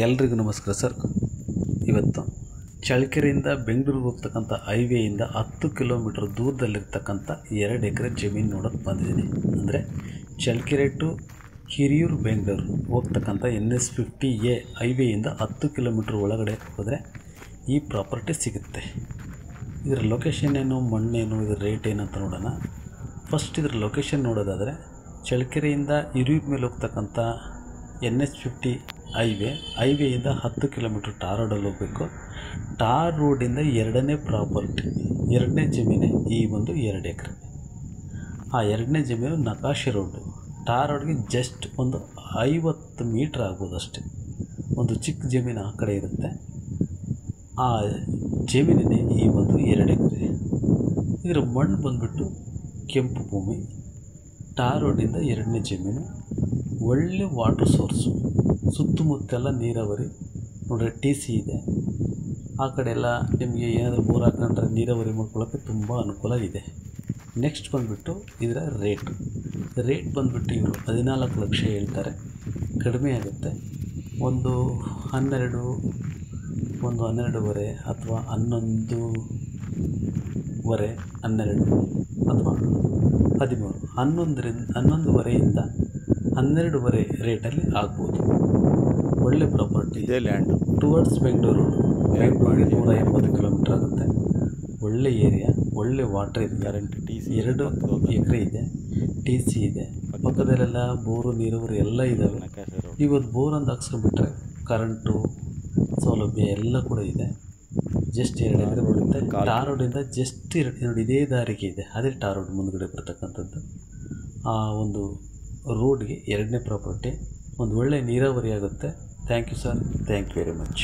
ಎಲ್ರಿಗೂ ನಮಸ್ಕಾರ ಸರ್. ಇವತ್ತು ಚಳ್ಳಕೆರೆಯಿಂದ ಬೆಂಗಳೂರಿಗೆ ಹೋಗ್ತಕ್ಕಂಥ ಹೈವೇಯಿಂದ 10 ಕಿಲೋಮೀಟರ್ ದೂರದಲ್ಲಿರ್ತಕ್ಕಂಥ 2 ಎಕರೆ ಜಮೀನು ನೋಡೋಕ್ಕೆ ಬಂದಿದ್ದೀನಿ. ಅಂದರೆ ಚಳ್ಳಕೆರೆ ಟು ಹಿರಿಯೂರು ಬೆಂಗಳೂರು ಹೋಗ್ತಕ್ಕಂಥ NS50A ಹೈವೇಯಿಂದ 10 ಕಿಲೋಮೀಟ್ರ್ ಒಳಗಡೆ ಹೋದರೆ ಈ ಪ್ರಾಪರ್ಟಿ ಸಿಗುತ್ತೆ. ಇದರ ಲೊಕೇಶನ್ ಏನು, ಮಣ್ಣೇನು, ಇದರ ರೇಟ್ ಏನಂತ ನೋಡೋಣ. ಫಸ್ಟ್ ಇದರ ಲೊಕೇಶನ್ ನೋಡೋದಾದರೆ ಚಳ್ಳಕೆರೆಯಿಂದ ಹಿರಿಯೂರು ಮೇಲೆ ಹೋಗ್ತಕ್ಕಂಥ NS50 ಹೈವೇಯಿಂದ 10 ಕಿಲೋಮೀಟ್ರ್ ಟಾರ್ ರೋಡಲ್ಲಿ ಹೋಗಬೇಕು. ಟಾರ್ ರೋಡಿಂದ ಎರಡನೇ ಜಮೀನೇ ಈ ಒಂದು 2 ಎಕರೆ. ಆ ಎರಡನೇ ಜಮೀನು ನಕಾಶೆ ರೋಡು. ಟಾರ್ ರೋಡ್ಗೆ ಜಸ್ಟ್ ಒಂದು 50 ಮೀಟ್ರ್ ಆಗ್ಬೋದು ಅಷ್ಟೇ. ಒಂದು ಚಿಕ್ಕ ಜಮೀನು ಆ ಕಡೆ ಇರುತ್ತೆ. ಆ ಜಮೀನಿನೇ ಈ ಒಂದು 2 ಎಕರೆ. ಇದರ ಮಣ್ಣು ಬಂದುಬಿಟ್ಟು ಕೆಂಪು ಭೂಮಿ. ಟಾರ್ ರೋಡಿಂದ ಎರಡನೇ ಜಮೀನು. ಒಳ್ಳೆ ವಾಟ್ರ್ ಸೋರ್ಸು, ಸುತ್ತಮುತ್ತೆಲ್ಲ ನೀರಾವರಿ ನೋಡ್ರಿ. TC ಇದೆ. ಆ ಕಡೆ ಎಲ್ಲ ನಿಮಗೆ ಏನಾದರೂ ಬೋರ್ ಹಾಕೊಂಡ್ರೆ ನೀರಾವರಿ ಮಾಡ್ಕೊಳ್ಳೋಕ್ಕೆ ತುಂಬ ಅನುಕೂಲ ಇದೆ. ನೆಕ್ಸ್ಟ್ ಬಂದುಬಿಟ್ಟು ಇದರ ರೇಟ್ ಬಂದುಬಿಟ್ಟು ಇವರು 14 ಲಕ್ಷ ಹೇಳ್ತಾರೆ. ಕಡಿಮೆ ಆಗುತ್ತೆ. ಒಂದು 12.5 ಅಥವಾ 11.5, 12 ಅಥವಾ 13, 11.5ರಿಂದ 12.5 ರೇಟಲ್ಲಿ ಆಗ್ಬೋದು. ಒಳ್ಳೆ ಪ್ರಾಪರ್ಟಿ ಇದೆ. ಲ್ಯಾಂಡು ಟುವರ್ಡ್ಸ್ ಬೆಂಗಳೂರಿಗೆ 180 ಕಿಲೋಮೀಟ್ರ್ ಆಗುತ್ತೆ. ಒಳ್ಳೆ ಏರಿಯಾ, ಒಳ್ಳೆ ವಾಟರ್ ಇದೆ. ಗ್ಯಾರಂಟಿ. TC 2 ಎಕರೆ ಇದೆ. TC ಇದೆ. ಪಕ್ಕದಲ್ಲೆಲ್ಲ ಬೋರು, ನೀರಾವರಿ ಎಲ್ಲ ಇದ್ದಾವೆ. ಇವತ್ತು ಬೋರ್ ಅಂತ ಹಾಕ್ಸ್ಕೊಂಡ್ಬಿಟ್ರೆ ಕರೆಂಟು ಸೌಲಭ್ಯ ಎಲ್ಲ ಕೂಡ ಇದೆ. ಜಸ್ಟ್ 2 ಎಕರೆ ಬರುತ್ತೆ. ಟಾರ್ ರೋಡಿಂದ ಜಸ್ಟ್ 2 ನೋಡಿ, ಇದೇ ದಾರಿಗೆ ಇದೆ. ಅದೇ ಟಾರ್ ರೋಡ್ ಮುಂದ್ಗಡೆ ಬರ್ತಕ್ಕಂಥದ್ದು. ಆ ಒಂದು ರೋಡ್ಗೆ ಎರಡನೇ ಪ್ರಾಪರ್ಟಿ. ಒಂದು ಒಳ್ಳೆ ನೀರಾವರಿ ಆಗುತ್ತೆ. Thank you sir. Thank you very much.